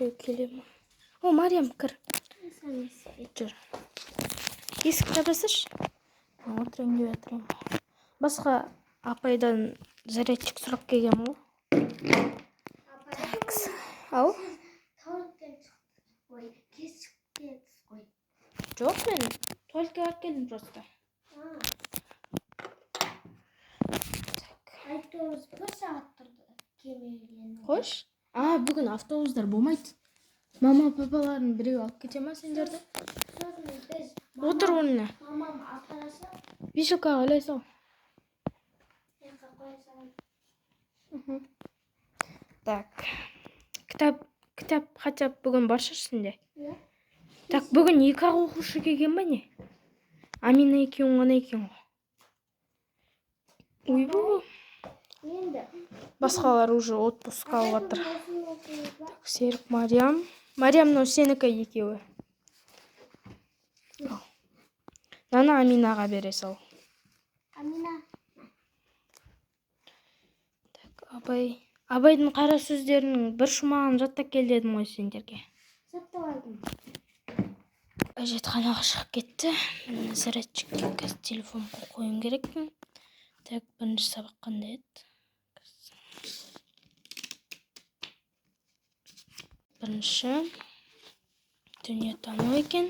біреу келе ма? О, Мариям, кір. Жүр. Есікті жабасыршы. Отырайын деп жатырмын. Басқа апайдан зарядчик сұрап келгем ғой. Ау? Жоқ, мен туалетке барып келдім просто. Автобус бір сағат тұрды. Қош? Бүгін автобустар болмайды. Мама, папаларын біреу алып кете ма сендерді? Отыр орнына. Мамам апараса. Бишілкаға ойлай сал. Так. Кітап хотя бүгін баршы ішінде. Так, бүгін 2 оқушы келген ба не? Амина екеуің ғана екен ғой. Ойбу. Басқалар уже отпуск алып жатыр. Серік, Мариям. Мариямның сенікі екеуі. Наны Аминаға бере сал. Амина. Так, Абайдың қара сөздерінің бір шумағын жаттап кел дедім ғой сендерге. Жаттап алдым. Әжетханаға шығып кетті. Зарядчикке қазір телефон қойым керек. Так, бірінші сабақ қандай еді? Бірінші дүниетану екен.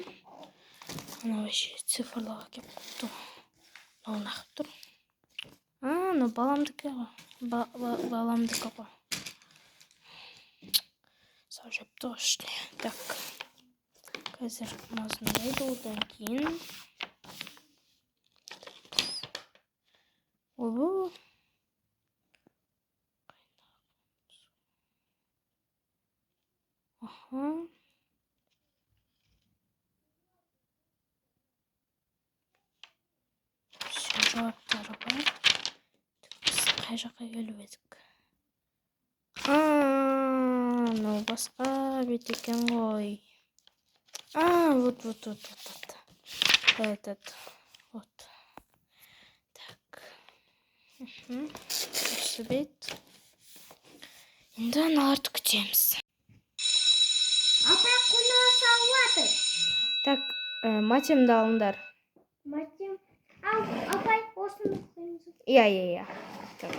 Ана вообще цифрлыға кеп қойды. Мынау нақып тұр. Мынау баламдікі ғой. Баламдікі ғой. Сау жапты ғой ішіне. Так. Қазір мазындайды одан кейін. Ойбу. Все, жауаптары бар. Біз қай жаққа келіп едік? Мынау басқа бет екен ғой. Вот. Этот. Вот. Так. Осы бет. Енді аналарды күтеміз. Апай қонақ салуатыр. Так, матемді алыңдар. Матем. Апай, осыны қойыңыз. Иә. Так.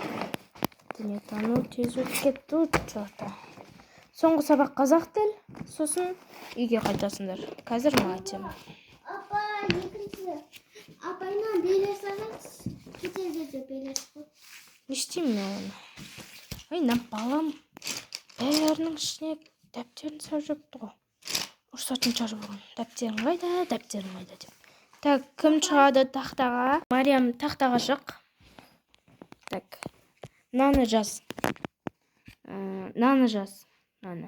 Дүниетану тез өтіп кетті жоқта. Соңғы сабақ қазақ тіл, сосын үйге қайтасыңдар. Қазір матем. Апай, екінші. Апайынан белес алыңыз. Кетерде белес қой. Не істеймін мен оны? Мына балам бәрінің ішіне дәптерін салып жіберіпті ғой. Ұрсатын шығар бүгін. Дәптерің қайда деп. Так, кім шығады тақтаға? Мариям, тақтаға шық. Так. Наны жаз. Наны.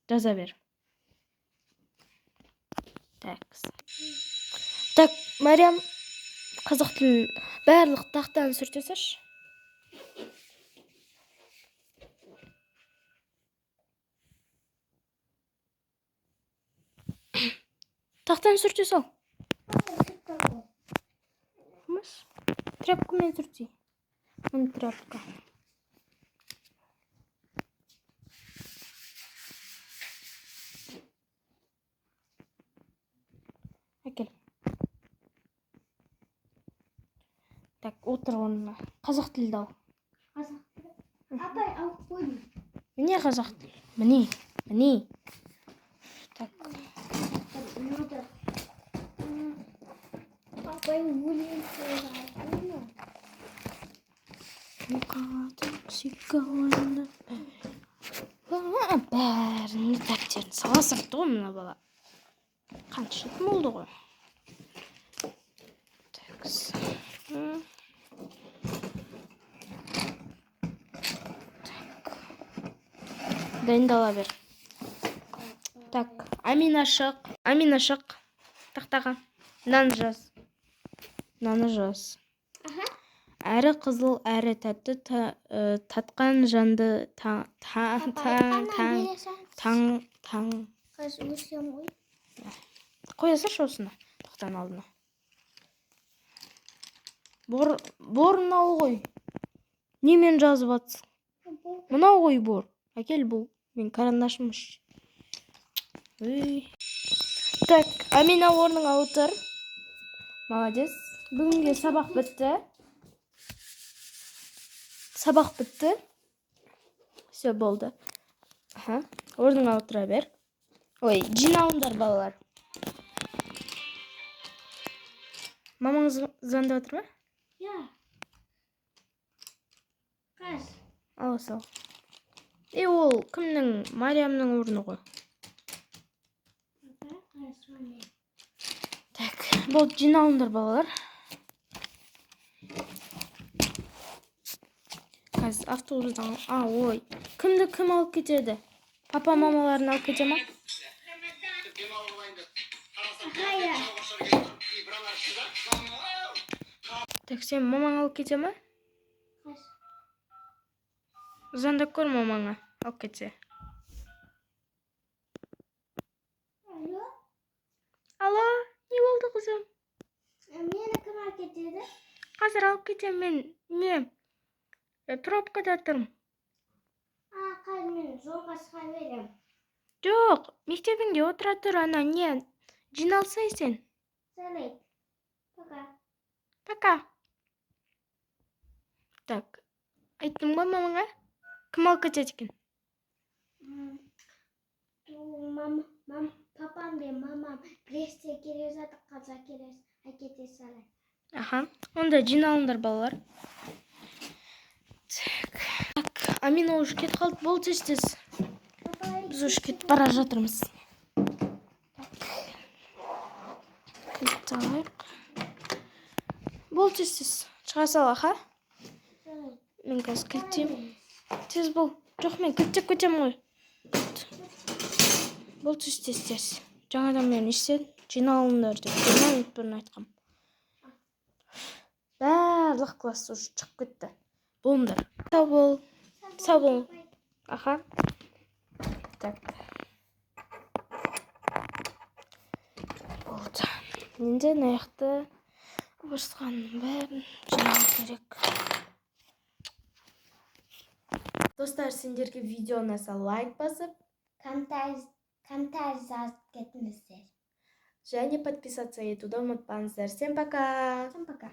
Жаза бер. Так, Мариям, қазақ тілін барлық тақтаны сүртесіш. Тақтаны сүрте сал. Тряпкамен сүртей. Мына тряпка. Әкел. Так, отыр орнына. Қазақ тілді ал. Қазақ тілі. Апай, алып қойдым. Міне қазақ тіл. Міне. Так. Апай, өлең сөйлейді. Бәріне дәптерін сала сыртты ғой мына бала. Қанша болды ғой. Дайындала бер. Так, Амина шық. Тақтаға. Наны жаз. Әрі қызыл, әрі тәтті, татқан жанды таң. Қазір өсем ғой. Қоясыршы осыны, тақтан алдына. Бор мынау ғой. Немен жазып атсың? Мынау ғой бор. Әкел бұл. Мен карандашымыш. Так, Амина орныңа отыр. Молодец. Бүгінге сабақ бітті. Сабақ бітті. Все болды. Орныңа отыра бер. Ой, жиналыңдар балалар. Мамаңыз звондап отыр ма? Я. Қаш. Ала сал. Ол кімнің? Мариямның орны ғой. Так, болды, жиналыңдар балалар. Қазір автобустан... ой. Кімді кім алып кетеді? Папа мамаларын алып кете ма? Так, сен мамаң алып кете ма? Қаш. Звондап көр мамаңа алып кетсе. Алло. Алло, не болды қызым? Мені кім алып кетеді? Қазір алып кетем мен. Не? Пробкада тұрмын. Қазір мен жолға шыға берем. Жоқ, мектебіңде отыра тұр, ана не? Жиналсай сен. Жарайды. Пока. Пока. Так, айттым ғой мамаңа? Кім алып кетеді екен? Папам бен мамам престе келе жатыр, қазір әкете салайын. Аха, онда жиналыңдар балалар. Так, Амина уже кетіп қалды, болды тез. Біз уже кетіп бара жатырмыз. Так. Болды тез. Шыға сал, аха? Мен қазір кілттеймін. Тез бол. Жоқ, мен кілттеп кетем ғой. Болды тез. Жаңадан мен естедім. Жиналыңдар деп. 20 минут бұрын айтқам. Барлық класс уже шығып кетті. Болыңдар. Сау бол. Сау бол. Аха. Так. Болды. Енді аяқты бұрысқанның бәрін жинау керек. Достар, сендерге видео ұнаса лайк басып, комментарий жазып кетіңіздер. және подписаться етуді ұмытпаңыздар. Всем пока! Всем пока.